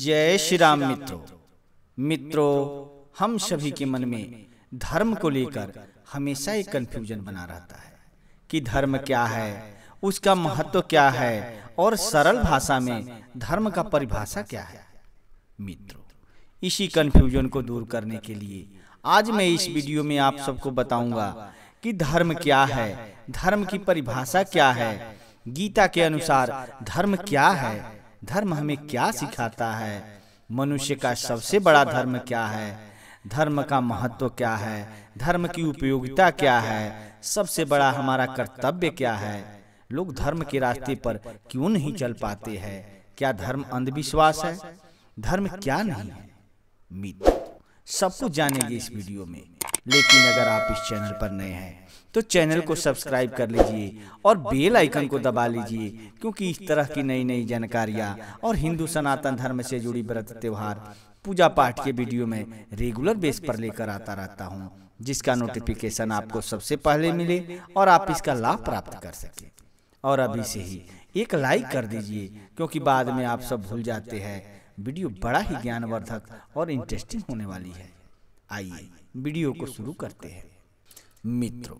जय श्री राम मित्रों, हम सभी के मन में धर्म को लेकर हमेशा एक कंफ्यूजन बना रहता है कि धर्म क्या है, उसका महत्व क्या है और सरल भाषा में धर्म का परिभाषा क्या है। मित्रों, इसी कंफ्यूजन को दूर करने के लिए आज मैं इस वीडियो में आप सबको बताऊंगा कि धर्म क्या है, धर्म की परिभाषा क्या है, गीता के अनुसार धर्म क्या है, धर्म हमें क्या सिखाता है, मनुष्य का सबसे बड़ा धर्म क्या है, धर्म का महत्व क्या है, धर्म की उपयोगिता क्या है, सबसे बड़ा हमारा कर्तव्य क्या है, लोग धर्म के रास्ते पर क्यों नहीं चल पाते हैं, क्या धर्म अंधविश्वास है, धर्म क्या नहीं है। मित्र, सब कुछ जानेंगे इस वीडियो में, लेकिन अगर आप इस चैनल पर नए हैं तो चैनल को सब्सक्राइब कर लीजिए और बेल आइकन को दबा लीजिए, क्योंकि इस तरह की नई नई जानकारियाँ और हिंदू सनातन धर्म से जुड़ी व्रत त्योहार पूजा पाठ के वीडियो में रेगुलर बेस पर लेकर आता रहता हूँ, जिसका नोटिफिकेशन आपको सबसे पहले मिले और आप इसका लाभ प्राप्त कर सकें। और अभी से ही एक लाइक कर दीजिए, क्योंकि बाद में आप सब भूल जाते हैं। वीडियो बड़ा ही ज्ञानवर्धक और इंटरेस्टिंग होने वाली है। आइए वीडियो को शुरू करते हैं। मित्रों,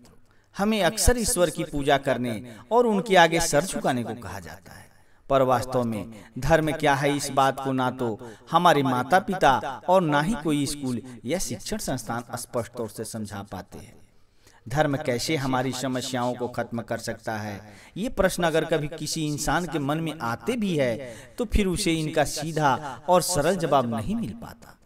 हमें अक्सर ईश्वर की पूजा करने और उनके आगे सर झुकाने को कहा जाता है, पर वास्तव में धर्म क्या है इस बात को ना तो हमारे माता पिता और ना ही कोई स्कूल या शिक्षण संस्थान स्पष्ट तौर से समझा पाते हैं। धर्म कैसे हमारी समस्याओं को खत्म कर सकता है, ये प्रश्न अगर कभी किसी इंसान के मन में आते भी है तो फिर उसे इनका सीधा और सरल जवाब नहीं मिल पाता।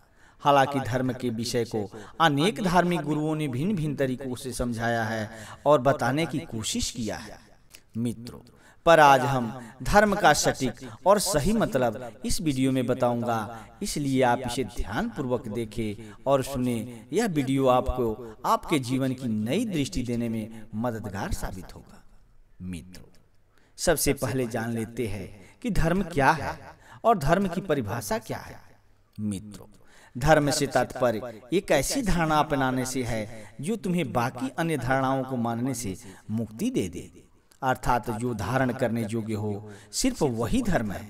हालांकि धर्म के विषय को अनेक धार्मिक गुरुओं ने भिन्न भिन्न तरीकों से समझाया है और बताने की कोशिश किया है। मित्रों, पर आज हम धर्म का सटीक और सही मतलब इस वीडियो में बताऊंगा, इसलिए आप इसे ध्यान पूर्वक देखें और सुने। यह वीडियो आपको आपके जीवन की नई दृष्टि देने में मददगार साबित होगा। मित्रों, सबसे पहले जान लेते हैं कि धर्म क्या है और धर्म की परिभाषा क्या है। मित्रों, धर्म से तात्पर्य एक ऐसी धारणा अपनाने से है जो तुम्हें बाकी अन्य धारणाओं को मानने से मुक्ति दे दे, अर्थात जो धारण करने योग्य हो, सिर्फ वही धर्म है।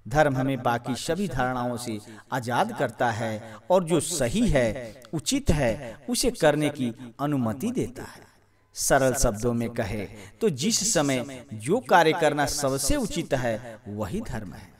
धर्म हमें बाकी सभी धारणाओं से आजाद करता है और जो सही है, उचित है, उसे करने की अनुमति देता है। सरल शब्दों में कहे तो जिस समय जो कार्य करना सबसे उचित है, वही धर्म है।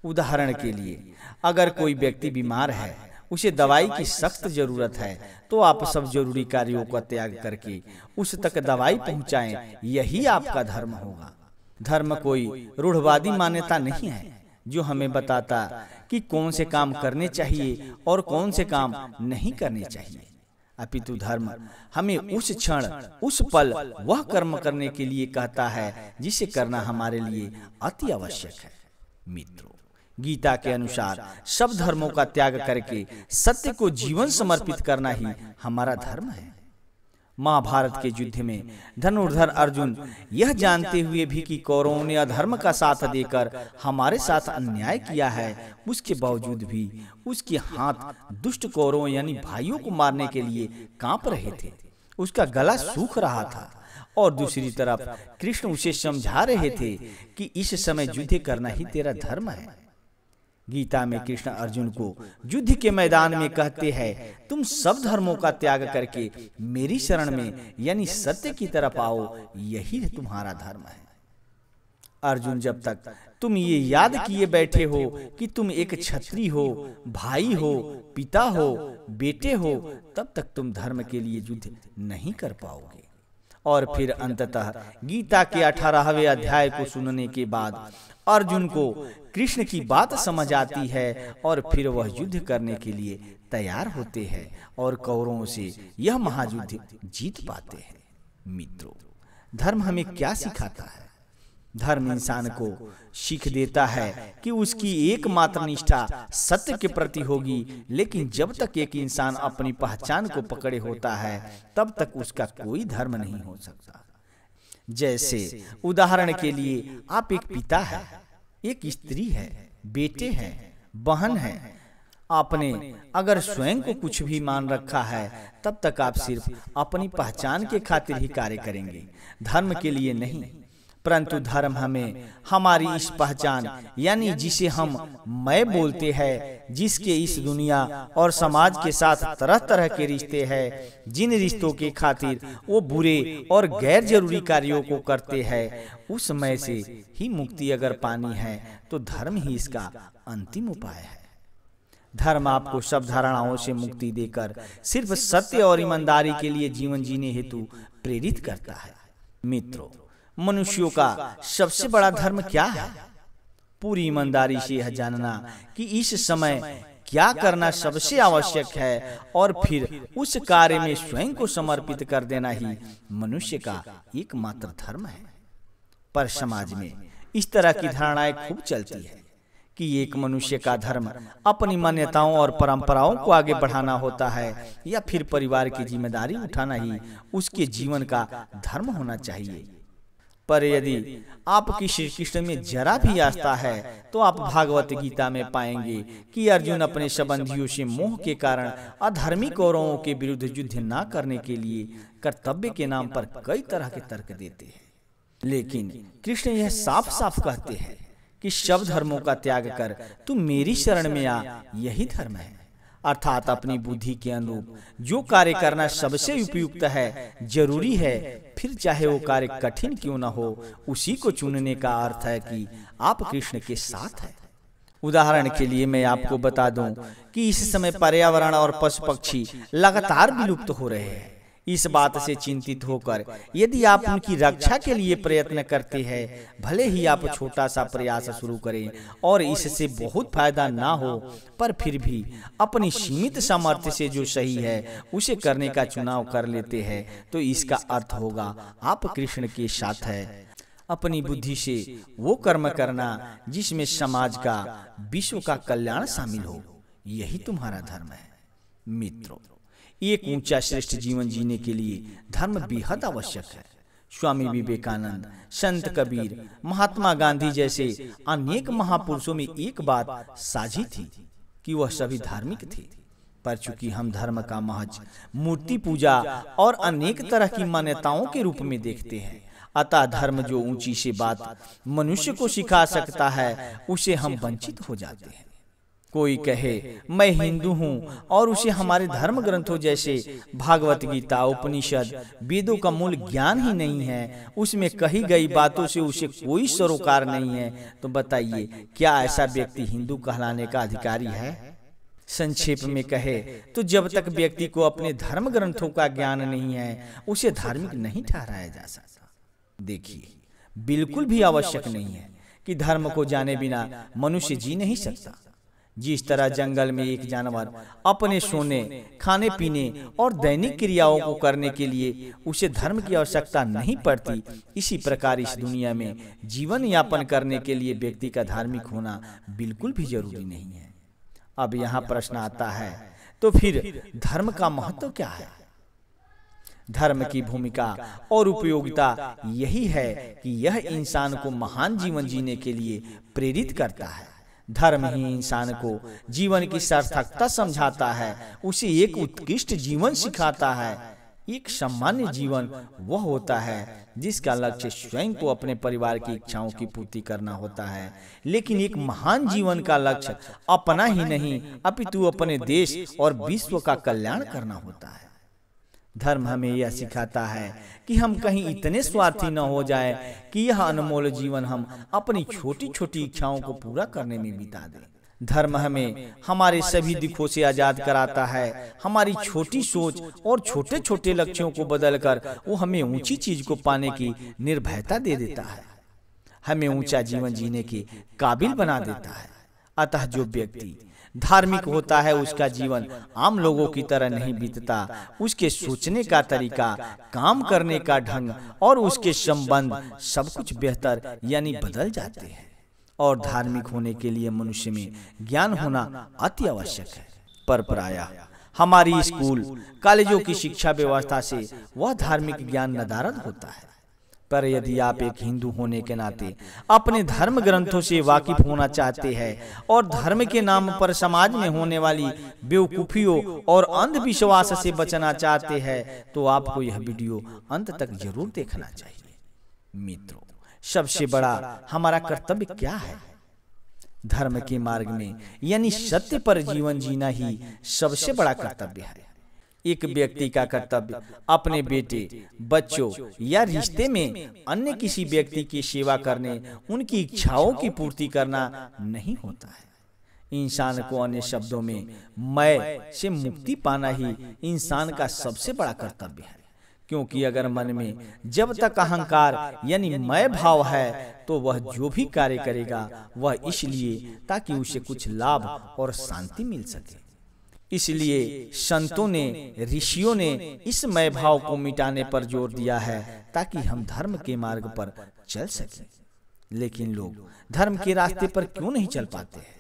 उदाहरण के लिए, अगर कोई व्यक्ति बीमार है, उसे दवाई की सख्त जरूरत है, तो आप सब जरूरी कार्यों का त्याग करके उस तक दवाई पहुंचाएं, यही आपका धर्म होगा। धर्म कोई रूढ़वादी मान्यता नहीं है जो हमें बताता कि कौन से काम करने चाहिए और कौन से काम नहीं करने चाहिए, अपितु धर्म हमें उस क्षण, उस पल वह कर्म करने के लिए कहता है जिसे करना हमारे लिए अति आवश्यक है। मित्रों, गीता के अनुसार सब धर्मों का त्याग करके सत्य को जीवन समर्पित करना ही हमारा धर्म है। महाभारत के युद्ध में धनुर्धर अर्जुन यह जानते हुए भी कि कौरवों ने अधर्म का साथ देकर हमारे साथ अन्याय किया है, उसके बावजूद भी उसके हाथ दुष्ट कौरवों यानी भाइयों को मारने के लिए कांप रहे थे, उसका गला सूख रहा था और दूसरी तरफ कृष्ण उसे समझा रहे थे कि इस समय युद्ध करना ही तेरा धर्म है। गीता में कृष्ण अर्जुन को युद्ध के मैदान में कहते हैं, तुम सब धर्मों का त्याग करके मेरी शरण में यानी सत्य की तरफ आओ, यही तुम्हारा धर्म है। अर्जुन, जब तक तुम ये याद किए बैठे हो कि तुम एक क्षत्रिय हो, भाई हो, पिता हो, बेटे हो, तब तक तुम धर्म के लिए युद्ध नहीं कर पाओगे। और फिर अंततः गीता के 18वें अध्याय को सुनने के बाद अर्जुन को कृष्ण की बात समझ आती है और फिर वह युद्ध करने के लिए तैयार होते हैं और कौरवों से यह महायुद्ध जीत पाते हैं। मित्रों, धर्म हमें क्या सिखाता है? धर्म इंसान को सीख देता है कि उसकी एकमात्र निष्ठा सत्य के प्रति होगी, लेकिन जब तक एक इंसान अपनी पहचान को पकड़े होता है, तब तक उसका कोई धर्म नहीं हो सकता। जैसे उदाहरण के लिए, आप एक पिता है, एक स्त्री है, बेटे हैं, बहन है, आपने अगर स्वयं को कुछ भी मान रखा है, तब तक आप सिर्फ अपनी पहचान के खातिर ही कार्य करेंगे, धर्म के लिए नहीं। परंतु धर्म हमें हमारी इस पहचान यानी जिसे हम मैं बोलते हैं, जिसके इस दुनिया और समाज के साथ तरह तरह के रिश्ते हैं, जिन रिश्तों के खातिर वो बुरे और गैर जरूरी कार्यों को करते हैं, उस मैं से ही मुक्ति अगर पानी है तो धर्म ही इसका अंतिम उपाय है। धर्म आपको सब धारणाओं से मुक्ति देकर सिर्फ सत्य और ईमानदारी के लिए जीवन जीने हेतु प्रेरित करता है। मित्रों, मनुष्यों का सबसे बड़ा धर्म क्या है? पूरी ईमानदारी से यह जानना कि इस समय क्या करना सबसे आवश्यक है और फिर उस कार्य में स्वयं को समर्पित कर देना ही मनुष्य का एकमात्र धर्म है। पर समाज में इस तरह की धारणाएं खूब चलती है कि एक मनुष्य का धर्म अपनी मान्यताओं और परंपराओं को आगे बढ़ाना होता है या फिर परिवार की जिम्मेदारी उठाना ही उसके जीवन का धर्म होना चाहिए। पर यदि आपकी श्री कृष्ण में जरा भी आस्था है तो आप भागवत गीता में पाएंगे कि अर्जुन अपने संबंधियों से मोह के कारण अधर्मी कौरवों के विरुद्ध युद्ध न करने के लिए कर्तव्य के नाम पर कई तरह के तर्क देते हैं। लेकिन कृष्ण यह साफ साफ कहते हैं कि सब धर्मों का त्याग कर तू मेरी शरण में आ, यही धर्म है। अर्थात अपनी बुद्धि के अनुरूप जो कार्य करना सबसे उपयुक्त है, जरूरी है, फिर चाहे वो कार्य कठिन क्यों न हो, उसी को चुनने का अर्थ है कि आप कृष्ण के साथ हैं। उदाहरण के लिए मैं आपको बता दूं कि इस समय पर्यावरण और पशु पक्षी लगातार विलुप्त हो रहे हैं। इस बात से चिंतित होकर यदि आप उनकी रक्षा के लिए प्रयत्न करते हैं, भले ही आप छोटा सा प्रयास शुरू करें और इससे बहुत फायदा ना हो, पर फिर भी अपनी सीमित सामर्थ्य से जो सही है उसे करने का चुनाव कर लेते हैं, तो इसका अर्थ होगा आप कृष्ण के साथ है। अपनी बुद्धि से वो कर्म करना जिसमें समाज का, विश्व का कल्याण शामिल हो, यही तुम्हारा धर्म है। मित्रों, एक ऊंचा श्रेष्ठ जीवन जीने के लिए धर्म बेहद आवश्यक है। स्वामी विवेकानंद, संत कबीर, महात्मा गांधी जैसे अनेक महापुरुषों में एक बात साझी थी कि वह सभी धार्मिक थे। पर चूंकि हम धर्म का महज मूर्ति पूजा और अनेक तरह की मान्यताओं के रूप में देखते हैं, अतः धर्म जो ऊंची सी बात मनुष्य को सिखा सकता है, उसे हम वंचित हो जाते हैं। कोई कहे मैं हिंदू हूँ और उसे हमारे धर्म ग्रंथों जैसे भागवत गीता, उपनिषद, वेदों का मूल ज्ञान ही नहीं है, उसमें कही गई बातों से उसे कोई सरोकार नहीं है, तो बताइए क्या ऐसा व्यक्ति हिंदू कहलाने का अधिकारी है? संक्षेप में कहे तो जब तक व्यक्ति को अपने धर्म ग्रंथों का ज्ञान नहीं है, उसे धार्मिक नहीं ठहराया जा सकता। देखिए, बिल्कुल भी आवश्यक नहीं है कि धर्म को जाने बिना मनुष्य जी नहीं सकता। जिस तरह जंगल में एक जानवर अपने सोने, खाने पीने और दैनिक क्रियाओं को करने के लिए उसे धर्म की आवश्यकता नहीं पड़ती, इसी प्रकार इस दुनिया में जीवन यापन करने के लिए व्यक्ति का धार्मिक होना बिल्कुल भी जरूरी नहीं है। अब यहाँ प्रश्न आता है, तो फिर धर्म का महत्व क्या है? धर्म की भूमिका और उपयोगिता यही है कि यह इंसान को महान जीवन जीने के लिए प्रेरित करता है। धर्म ही इंसान को जीवन की सार्थकता समझाता है, उसे एक उत्कृष्ट जीवन सिखाता है। एक सामान्य जीवन वह होता है जिसका लक्ष्य स्वयं को अपने परिवार की इच्छाओं की पूर्ति करना होता है, लेकिन एक महान जीवन का लक्ष्य अपना ही नहीं अपितु अपने देश और विश्व का कल्याण करना होता है। धर्म हमें यह सिखाता है कि हम कहीं इतने स्वार्थी न हो जाएं कि यह अनमोल जीवन हम अपनी छोटी छोटी इच्छाओं को पूरा करने में बिता दें। धर्म हमें हमारे सभी दुखों से आजाद कराता है, हमारी छोटी सोच और छोटे छोटे लक्ष्यों को बदलकर वो हमें ऊंची चीज को पाने की निर्भयता दे देता है, हमें ऊंचा जीवन जीने के काबिल बना देता है। अतः जो व्यक्ति धार्मिक होता है उसका जीवन आम लोगों की तरह नहीं बीतता, उसके सोचने का तरीका, काम करने का ढंग और उसके संबंध सब कुछ बेहतर यानी बदल जाते हैं। और धार्मिक होने के लिए मनुष्य में ज्ञान होना अति आवश्यक है। पर प्रायः हमारी स्कूल कॉलेजों की शिक्षा व्यवस्था से वह धार्मिक ज्ञान नदारद होता है। पर यदि आप एक हिंदू होने के नाते अपने धर्म ग्रंथों से वाकिफ होना चाहते हैं और धर्म के नाम पर समाज में होने वाली बेवकूफियों और अंधविश्वास से बचना चाहते हैं, तो आपको यह वीडियो अंत तक जरूर देखना चाहिए। मित्रों, सबसे बड़ा हमारा कर्तव्य क्या है? धर्म के मार्ग में यानी सत्य पर जीवन जीना ही सबसे बड़ा कर्तव्य है। एक व्यक्ति का कर्तव्य अपने बेटे, बच्चों या रिश्ते में अन्य किसी व्यक्ति की सेवा करने, उनकी इच्छाओं की पूर्ति करना नहीं होता है। इंसान को अन्य शब्दों में मैं से मुक्ति पाना ही इंसान का सबसे बड़ा कर्तव्य है। क्योंकि अगर मन में जब तक अहंकार यानी मैं भाव है तो वह जो भी कार्य करेगा वह इसलिए ताकि उसे कुछ लाभ और शांति मिल सके। इसलिए संतों ने, ऋषियों ने इस मैं भाव को मिटाने पर जोर दिया है ताकि हम धर्म के मार्ग पर चल सकें। लेकिन लोग धर्म के रास्ते पर क्यों नहीं चल पाते हैं?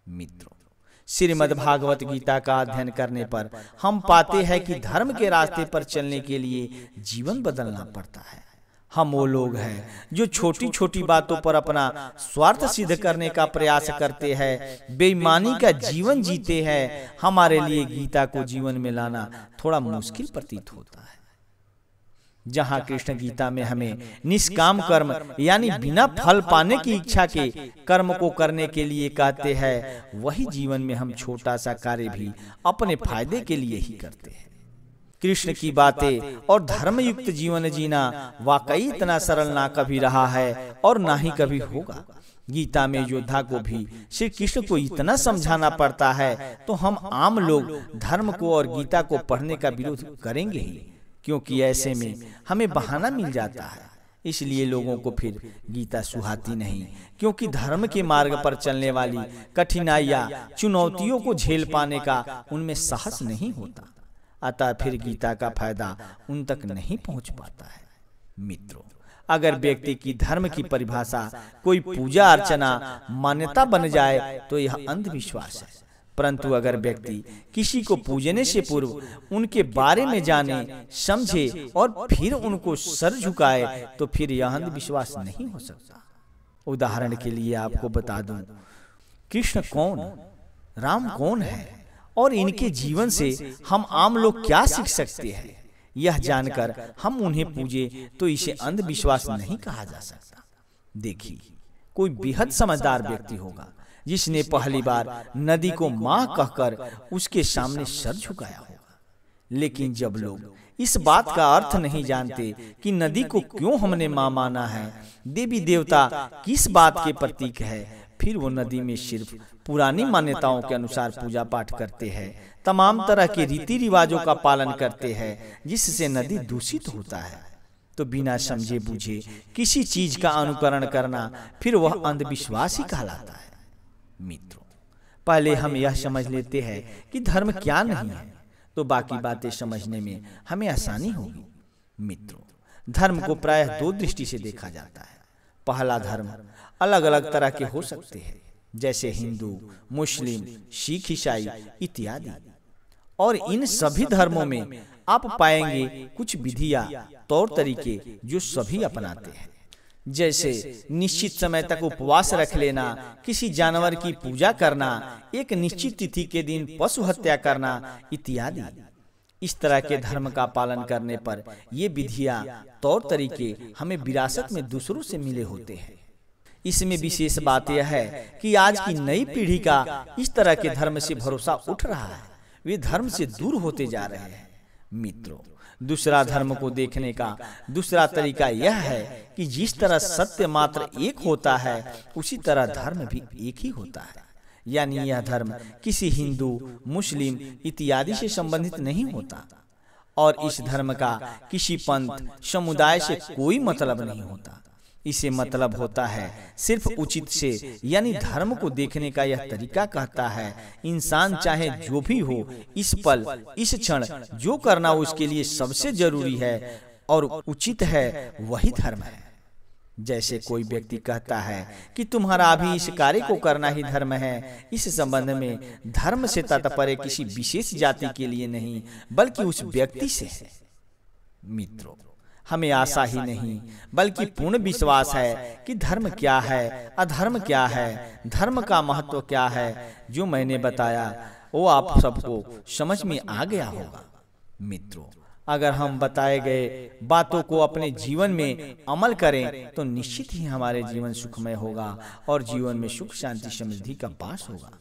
मित्रों, श्रीमद् भागवत गीता का अध्ययन करने पर हम पाते हैं कि धर्म के रास्ते पर चलने के लिए जीवन बदलना पड़ता है। हम वो लोग हैं जो छोटी छोटी बातों पर अपना स्वार्थ सिद्ध करने का प्रयास करते हैं, बेईमानी का जीवन जीते हैं। हमारे लिए गीता को जीवन में लाना थोड़ा मुश्किल प्रतीत होता है। जहाँ कृष्ण गीता में हमें निष्काम कर्म यानी बिना फल पाने की इच्छा के कर्म को करने के लिए कहते हैं, वही जीवन में हम छोटा सा कार्य भी अपने फायदे के लिए ही करते हैं। कृष्ण की बातें और धर्मयुक्त जीवन जीना वाकई इतना सरल ना कभी रहा है और ना ही कभी होगा। गीता में योद्धा को भी श्री कृष्ण को इतना समझाना पड़ता है, तो हम आम लोग धर्म को और गीता को पढ़ने का विरोध करेंगे ही, क्योंकि ऐसे में हमें बहाना मिल जाता है। इसलिए लोगों को फिर गीता सुहाती नहीं, क्योंकि धर्म के मार्ग पर चलने वाली कठिनाइयां, चुनौतियों को झेल पाने का उनमें साहस नहीं होता। अतः फिर गीता का फायदा उन तक नहीं पहुंच पाता है। मित्रों, अगर व्यक्ति की धर्म की परिभाषा कोई पूजा अर्चना, मान्यता बन जाए तो यह अंधविश्वास है। परंतु अगर व्यक्ति किसी को पूजने से पूर्व उनके बारे में जाने, समझे और फिर उनको सर झुकाए तो फिर यह अंधविश्वास नहीं हो सकता। उदाहरण के लिए आपको बता दूं, कृष्ण कौन, राम कौन है और इनके जीवन से हम आम लोग क्या सीख सकते हैं, यह जानकर हम उन्हें पूजे तो इसे अंधविश्वास नहीं कहा जा सकता। देखिए, कोई बेहद समझदार व्यक्ति होगा जिसने पहली बार नदी को माँ कहकर उसके सामने सर झुकाया होगा। लेकिन जब लोग इस बात का अर्थ नहीं जानते कि नदी को क्यों हमने माँ माना है, देवी देवता किस बात के प्रतीक है, फिर वो नदी में सिर्फ पुरानी मान्यताओं के अनुसार पूजा पाठ करते हैं, तमाम तरह के रीति रिवाजों का पालन करते हैं, जिससे नदी दूषित होता है, तो बिना समझे बूझे किसी चीज का अनुकरण करना फिर वह अंधविश्वास ही कहलाता है। मित्रों, पहले हम यह समझ लेते हैं कि धर्म क्या नहीं है, तो बाकी बातें समझने में हमें आसानी होगी। मित्रों, धर्म को प्रायः दो दृष्टि से देखा जाता है। पहला, धर्म अलग अलग तरह के हो सकते हैं, जैसे हिंदू, मुस्लिम, सिख, ईसाई इत्यादि। और इन सभी धर्मों में आप पाएंगे कुछ विधियां, तौर तरीके जो सभी अपनाते हैं, जैसे निश्चित समय तक उपवास रख लेना, किसी जानवर की पूजा करना, एक निश्चित तिथि के दिन पशु हत्या करना इत्यादि। इस तरह के धर्म का पालन करने पर ये विधियां, तौर तरीके हमें विरासत में दूसरों से मिले होते हैं। इसमें विशेष बात यह है कि आज की नई पीढ़ी का इस तरह के धर्म से भरोसा उठ रहा है, वे धर्म से दूर होते जा रहे हैं। मित्रों, दूसरा धर्म को देखने का दूसरा तरीका यह है कि जिस तरह सत्य मात्र एक होता है, उसी तरह धर्म भी एक ही होता है। यानी यह धर्म किसी हिंदू, मुस्लिम इत्यादि से संबंधित नहीं होता, और इस धर्म का किसी पंथ, समुदाय से कोई मतलब नहीं होता। इसे मतलब होता है सिर्फ उचित से, यानी धर्म को देखने का यह तरीका कहता है इंसान चाहे जो भी हो, इस पल, इस क्षण जो करना उसके लिए सबसे जरूरी है और उचित है, वही धर्म है। जैसे कोई व्यक्ति कहता है कि तुम्हारा अभी इस कार्य को करना ही धर्म है, इस संबंध में धर्म से तात्पर्य किसी विशेष जाति के लिए नहीं बल्कि उस व्यक्ति से है। मित्रों, हमें आशा ही नहीं बल्कि पूर्ण विश्वास है कि धर्म क्या है, अधर्म क्या है, धर्म का महत्व क्या है, जो मैंने बताया वो आप सबको समझ में आ गया होगा। मित्रों, अगर हम बताए गए बातों को अपने जीवन में अमल करें तो निश्चित ही हमारे जीवन सुखमय होगा और जीवन में सुख शांति समृद्धि का वास होगा।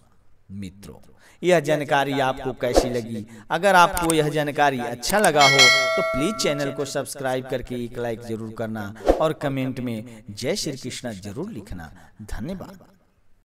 मित्रों, यह जानकारी आपको कैसी लगी? अगर आपको यह जानकारी अच्छा लगा हो तो प्लीज चैनल को सब्सक्राइब करके एक लाइक जरूर करना और कमेंट में जय श्री कृष्णा जरूर लिखना। धन्यवाद।